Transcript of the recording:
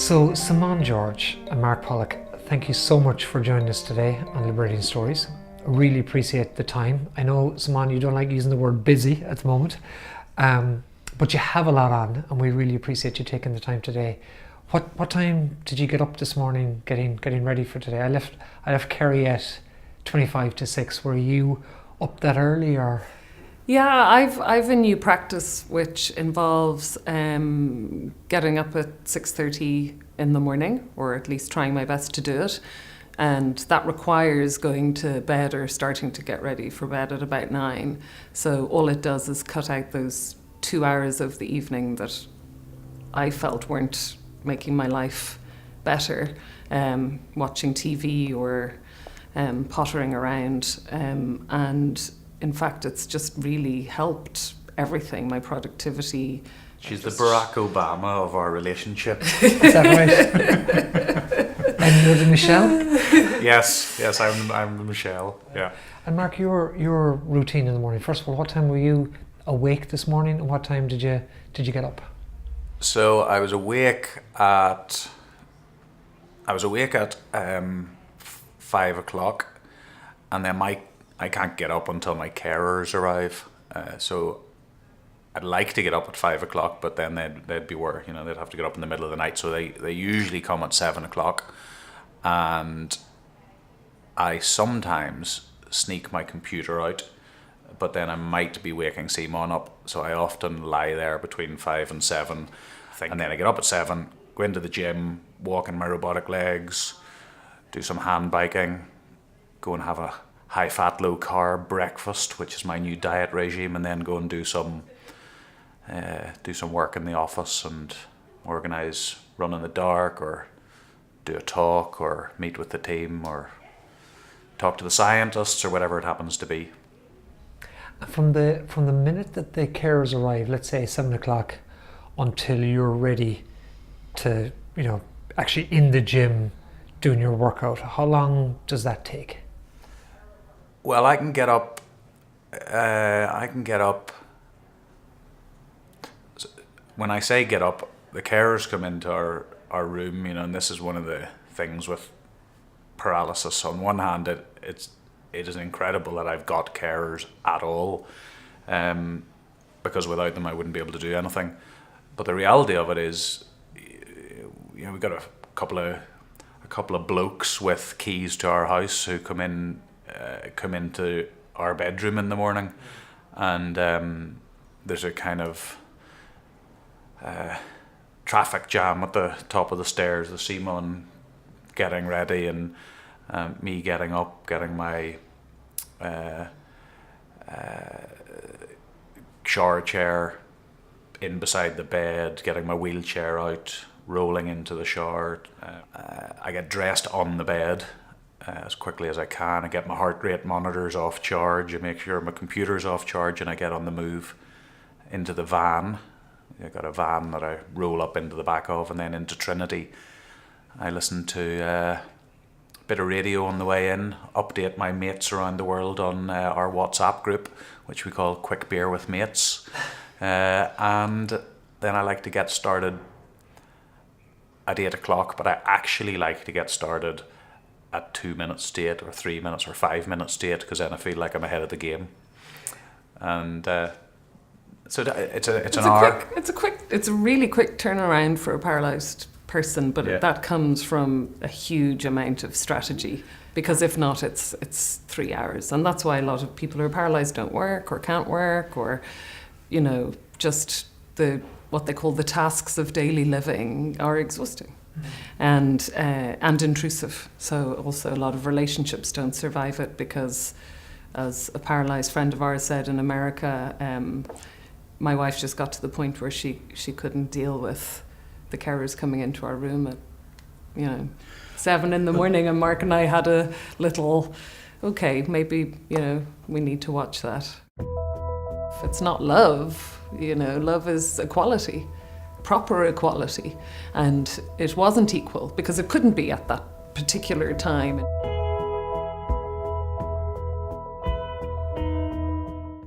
So, Simone George and Mark Pollock, thank you so much for joining us today on Liberating Stories. I really appreciate the time. I know, Simone, you don't like using the word busy at the moment, but you have a lot on, and we really appreciate you taking the time today. What time did you get up this morning getting ready for today? I left Kerry at 25 to 6. Were you up that early or? Yeah, I've a new practice which involves getting up at 6:30 in the morning, or at least trying my best to do it, and that requires going to bed or starting to get ready for bed at about 9. So all it does is cut out those 2 hours of the evening that I felt weren't making my life better, watching TV or pottering around, and in fact, it's just really helped everything, my productivity. She's the Barack Obama of our relationship. Is that right? And you're the Michelle? Yes, I'm the Michelle, yeah. And Mark, your routine in the morning, first of all, what time were you awake this morning, and what time did you get up? So I was awake at 5 o'clock, and then I can't get up until my carers arrive. So I'd like to get up at 5 o'clock, but then they'd be worried, they'd have to get up in the middle of the night. So they usually come at 7 o'clock, and I sometimes sneak my computer out, but then I might be waking Simone up. So I often lie there between 5 and 7, and then I get up at 7, go into the gym, walk in my robotic legs, do some hand biking, go and have a high-fat, low-carb breakfast, which is my new diet regime, and then go and do some work in the office and organise Run in the Dark, or do a talk, or meet with the team, or talk to the scientists, or whatever it happens to be. From the minute that the carers arrive, let's say 7 o'clock, until you're ready to, actually in the gym doing your workout, how long does that take? Well, I can get up. When I say get up, the carers come into our room, and this is one of the things with paralysis. On one hand, it is incredible that I've got carers at all, because without them I wouldn't be able to do anything. But the reality of it is, we've got a couple of blokes with keys to our house who come into our bedroom in the morning, and there's a kind of traffic jam at the top of the stairs. The Simone getting ready, and me getting up, getting my shower chair in beside the bed, getting my wheelchair out, rolling into the shower. I get dressed on the bed as quickly as I can. I get my heart rate monitors off charge. I make sure my computer's off charge, and I get on the move into the van. I got a van that I roll up into the back of, and then into Trinity. I listen to a bit of radio on the way in, update my mates around the world on our WhatsApp group, which we call Quick Beer with Mates. And then I like to get started at 8 o'clock, but I actually like to get started at 2 minutes to 8, or 3 minutes, or 5 minutes to 8, because then I feel like I'm ahead of the game. And so it's an hour. It's a really quick turnaround for a paralysed person, but Yeah. that comes from a huge amount of strategy, because if not, it's 3 hours, and that's why a lot of people who are paralysed don't work or can't work, or just what they call the tasks of daily living are exhausting. And intrusive. So also a lot of relationships don't survive it, because, as a paralysed friend of ours said in America, my wife just got to the point where she couldn't deal with the carers coming into our room at 7 in the morning, and Mark and I had a little, okay, maybe we need to watch that. If it's not love, love is equality. Proper equality, and it wasn't equal because it couldn't be at that particular time.